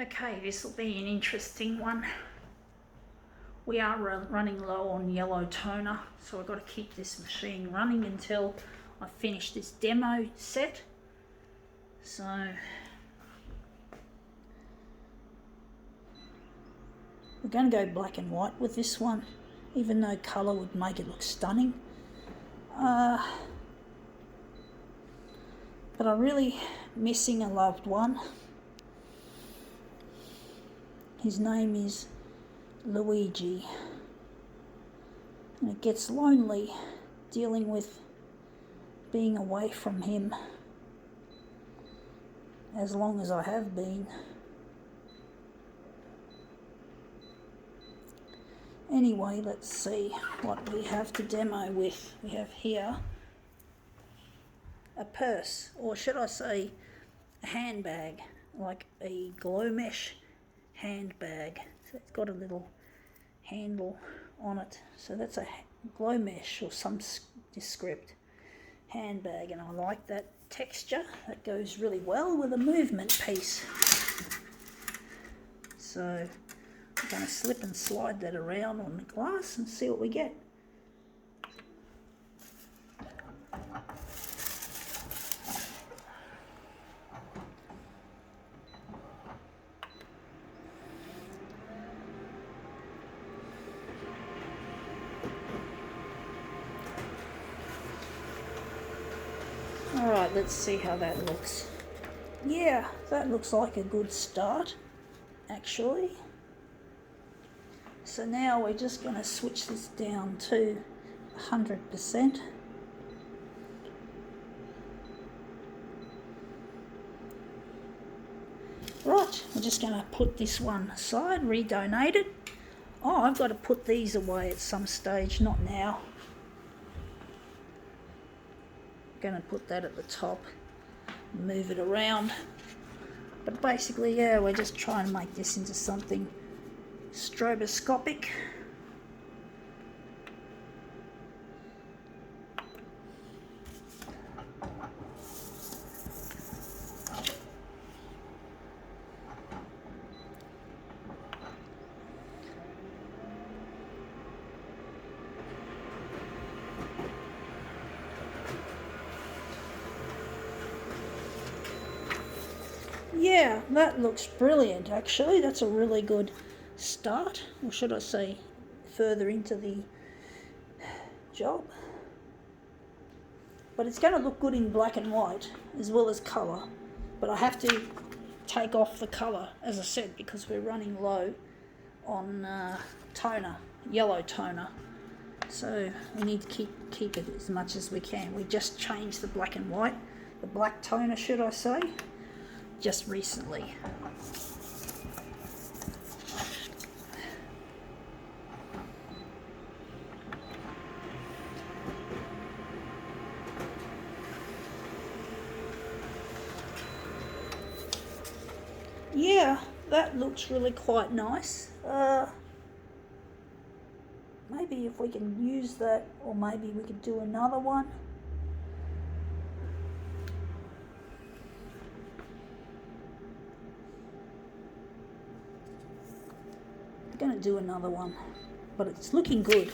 Okay, this will be an interesting one. We are running low on yellow toner, so I've got to keep this machine running until I finish this demo set. So we're going to go black and white with this one, even though colour would make it look stunning. But I'm really missing a loved one. His name is Luigi, and it gets lonely dealing with being away from him as long as I have been. Anyway, let's see what we have to demo with. We have here a purse, or should I say a handbag, like a glow mesh handbag. So it's got a little handle on it, so that's a glow mesh or some descript handbag, and I like that texture. That goes really well with a movement piece. So I'm going to slip and slide that around on the glass and see what we get. Alright, let's see how that looks. Yeah, that looks like a good start, actually. So now we're just going to switch this down to 100%. Right, we're just going to put this one aside, redonate it. Oh, I've got to put these away at some stage, not now. Going to put that at the top, move it around. But basically, yeah, we're just trying to make this into something stroboscopic. Yeah, that looks brilliant actually. That's a really good start, or should I say further into the job. But it's going to look good in black and white as well as colour. But I have to take off the colour, as I said, because we're running low on toner, yellow toner. So we need to keep it as much as we can. We just changed the black and white, the black toner should I say, just recently. Yeah, that looks really quite nice. Maybe if we can use that, or maybe we could do another one. I'm going to do another one, but it's looking good.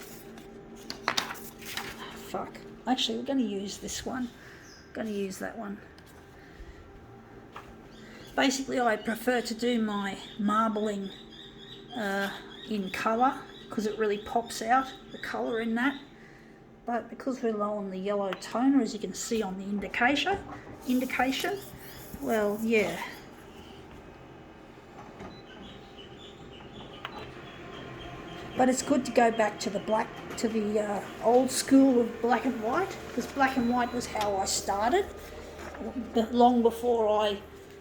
Fuck. Actually, we're going to use this one. Going to use that one. Basically, I prefer to do my marbling in colour because it really pops out the colour in that. But because we're low on the yellow toner, as you can see on the indication, well, yeah. But it's good to go back to the old school of black and white, because black and white was how I started, long before I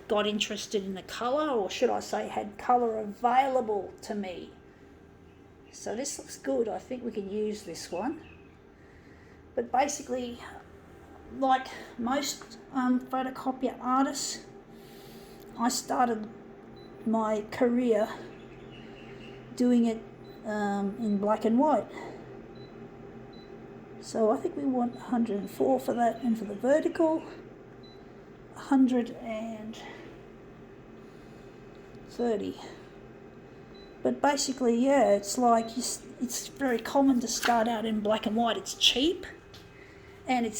got interested in the colour, or should I say had colour available to me. So this looks good. I think we can use this one. But basically, like most photocopier artists, I started my career doing it in black and white. So I think we want 104 for that, and for the vertical 103. 30. But basically, yeah, it's like it's very common to start out in black and white. It's cheap, and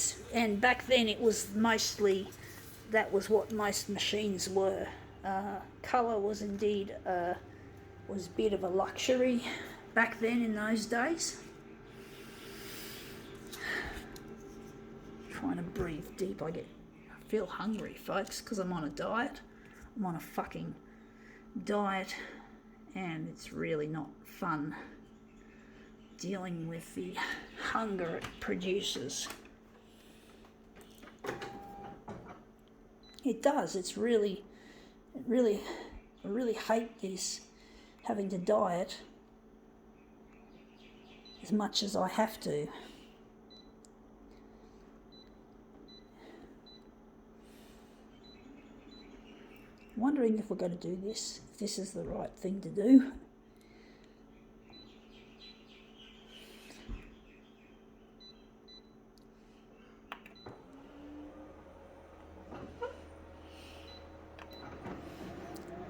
back then it was mostly, that was what most machines were. Colour was indeed was a bit of a luxury back then in those days. Trying to breathe deep. I feel hungry, folks, because I'm on a diet. I'm on a fucking diet, and it's really not fun dealing with the hunger it produces. It does. I really hate this, having to diet as much as I have to. Wondering if we're going to do this, if this is the right thing to do.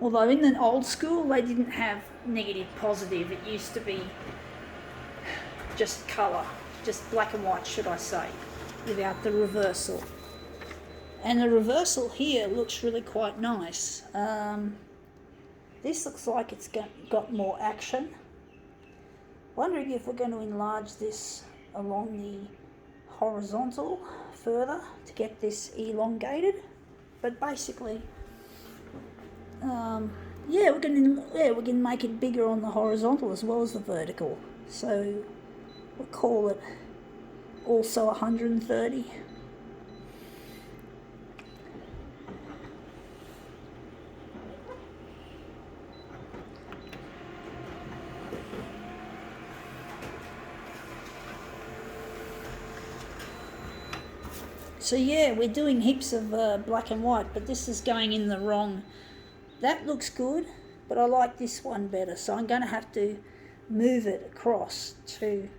Although in the old school they didn't have negative positive, it used to be just colour, just black and white should I say, without the reversal. And the reversal here looks really quite nice. This looks like it's got more action. Wondering if we're going to enlarge this along the horizontal further to get this elongated. But basically, we're going to make it bigger on the horizontal as well as the vertical. So we'll call it also 130. So yeah, we're doing heaps of black and white, but this is going in the wrong. That looks good, but I like this one better, so I'm going to have to move it across to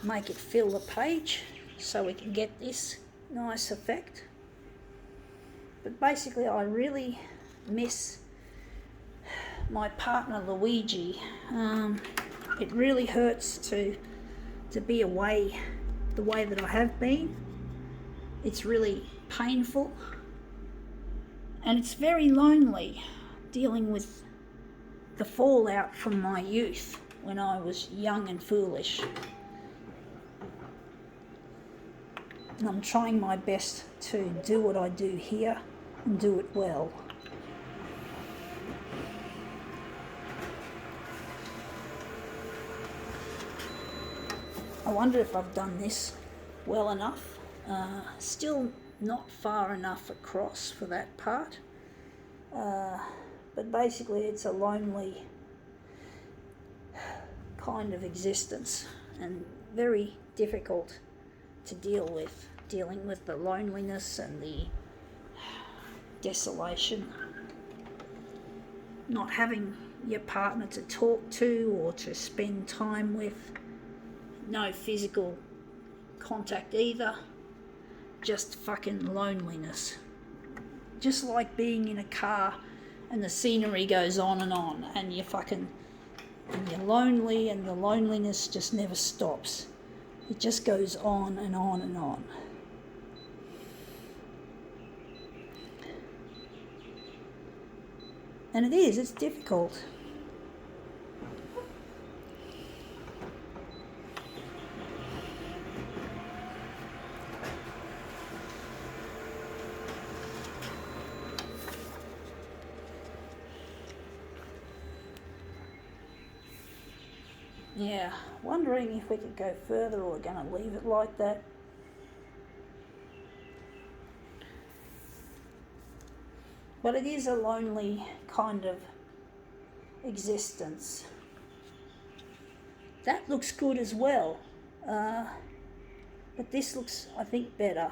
make it fill the page so we can get this nice effect. But basically I really miss my partner Luigi. It really hurts to be away the way that I have been. It's really painful, and it's very lonely dealing with the fallout from my youth when I was young and foolish. And I'm trying my best to do what I do here and do it well. I wonder if I've done this well enough. Still not far enough across for that part, but basically it's a lonely kind of existence and very difficult to dealing with the loneliness and the desolation, not having your partner to talk to or to spend time with, no physical contact either. Just fucking loneliness. Just like being in a car and the scenery goes on and you're lonely and the loneliness just never stops. It just goes on and on and on. And it's difficult. Yeah, wondering if we could go further or we're going to leave it like that. But it is a lonely kind of existence. That looks good as well, but this looks, I think, better.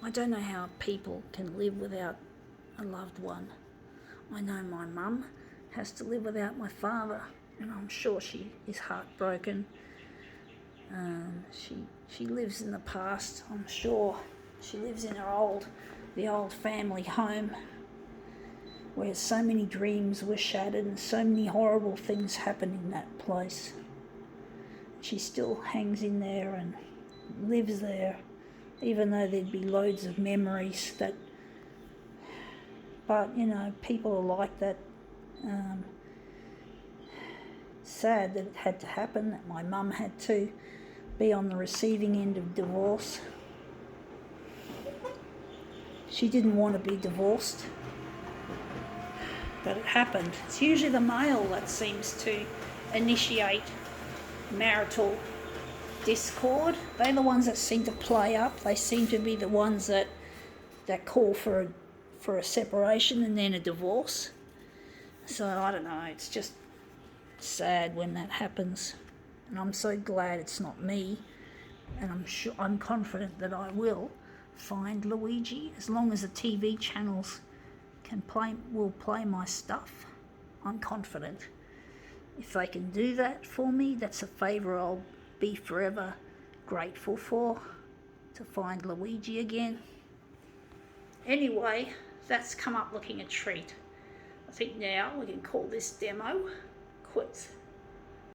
I don't know how people can live without a loved one. I know my mum has to live without my father, and I'm sure she is heartbroken. She lives in the past, I'm sure. She lives in the old family home where so many dreams were shattered and so many horrible things happened in that place. She still hangs in there and lives there, even though there'd be loads of memories that, but people are like that. Sad that it had to happen, that my mum had to be on the receiving end of divorce. She didn't want to be divorced, but it happened. It's usually the male that seems to initiate marital discord. They're the ones that seem to play up. They seem to be the ones that call for a separation and then a divorce. So I don't know, it's just sad when that happens, and I'm so glad it's not me, and I'm confident that I will find Luigi, as long as the TV channels will play my stuff. I'm confident if they can do that for me, that's a favour I'll be forever grateful for, to find Luigi again. Anyway, that's come up looking a treat. I think now we can call this demo quits.